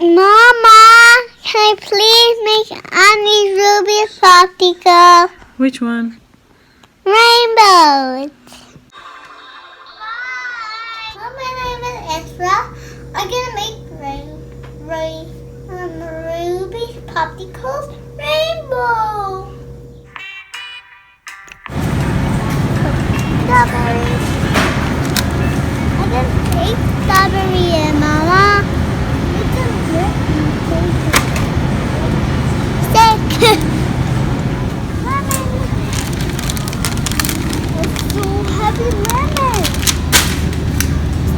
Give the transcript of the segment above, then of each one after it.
Mama, can I please make Auntie Ruby Popsicle? Which one? Rainbows. Hi, my name is Israa. I'm gonna make Ruby Popsicles rainbow. Strawberries. I'm gonna take strawberry in, Mama. It's a stick. Lemon. It's so heavy lemon.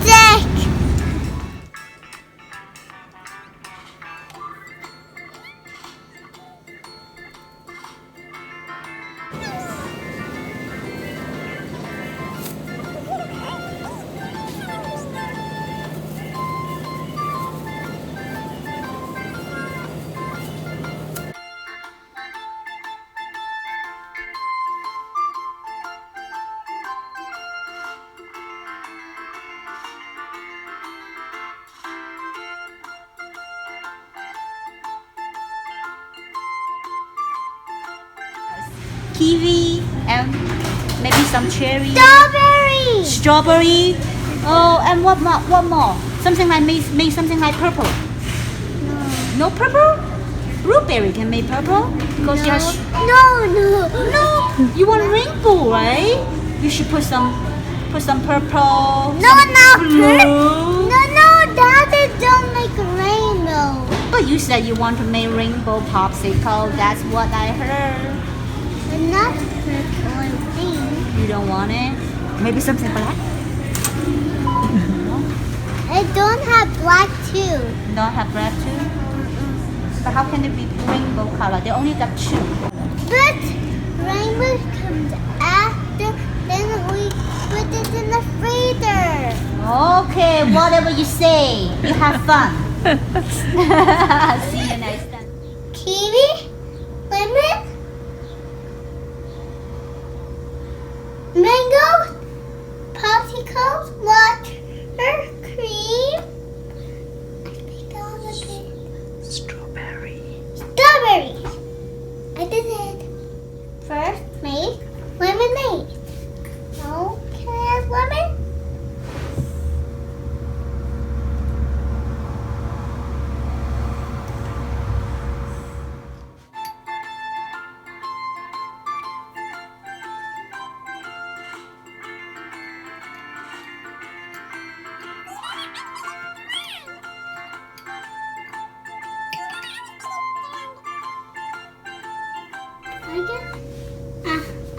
Stick. Kiwi and maybe some cherry. Strawberry. Strawberry. Oh, and what more? What more? Something like make something like purple. No purple? Blueberry can make purple because you're No. You want rainbow, right? You should put some purple. No, blue. No, Daddy don't make a rainbow. But you said you want to make rainbow popsicle. That's what I heard. But not purple and pink. You don't want it? Maybe something black? I don't have black too. Don't have black too? But how can it be rainbow color? They only got two. But rainbow comes after, then we put it in the freezer. Okay, whatever you say. You have fun. See you next time. Kiwi, lemon, mango, popsicles, water, cream. I picked all of it. Strawberry. Strawberries. I did it. First, make lemonade. Oh, can I have lemon?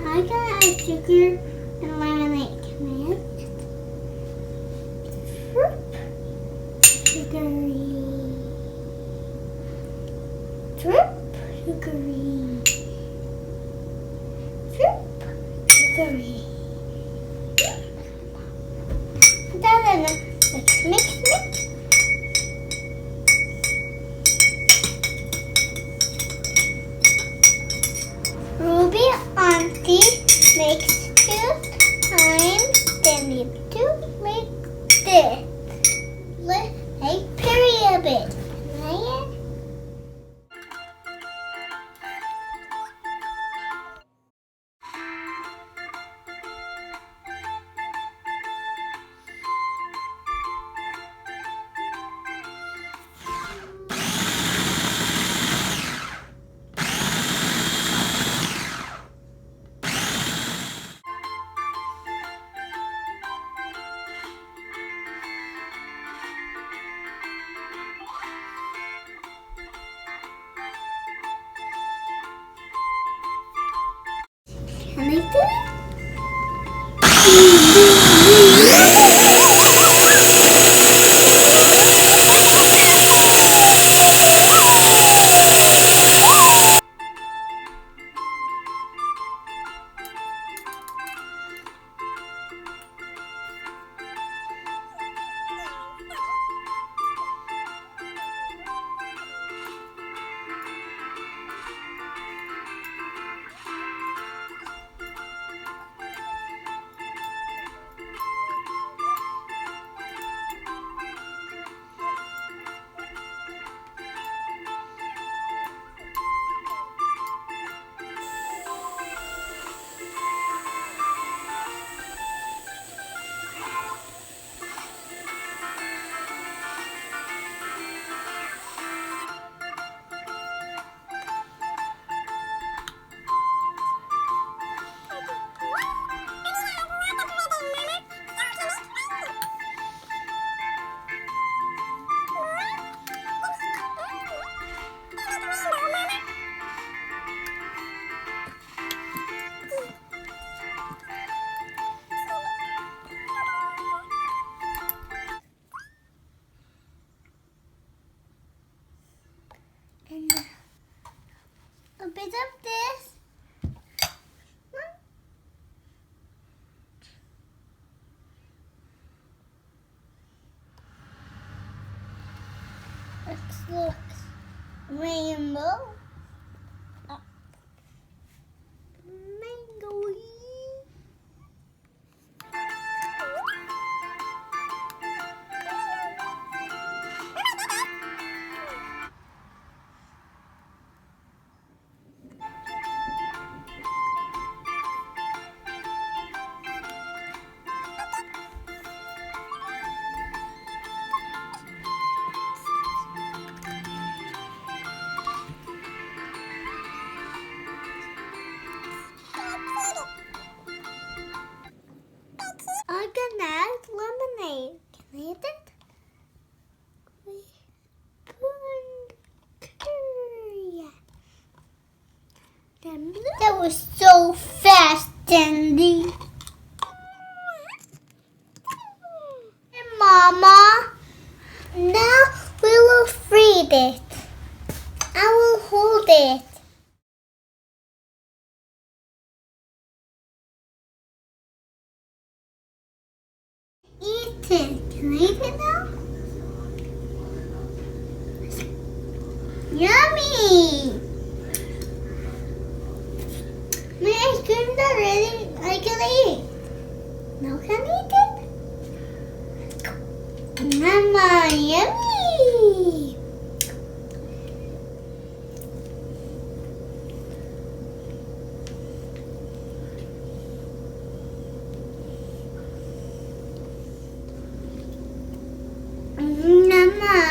I got a sugar and lemonade. Can I have it? Sugary. Sugary. Sugary. Let's mix. Ruby auntie makes 2 times, then you do make this. Like period bit. Right? Can I do it? bit of this. It looks rainbow. Mango. Organized lemonade. Can I eat it? That was so fast, Dandy. Mama, now we will feed it. I will hold it. Eat it. Can I eat it now? Yummy! My ice cream's already. I can eat. Now can I eat it? Mama, yummy! Mama.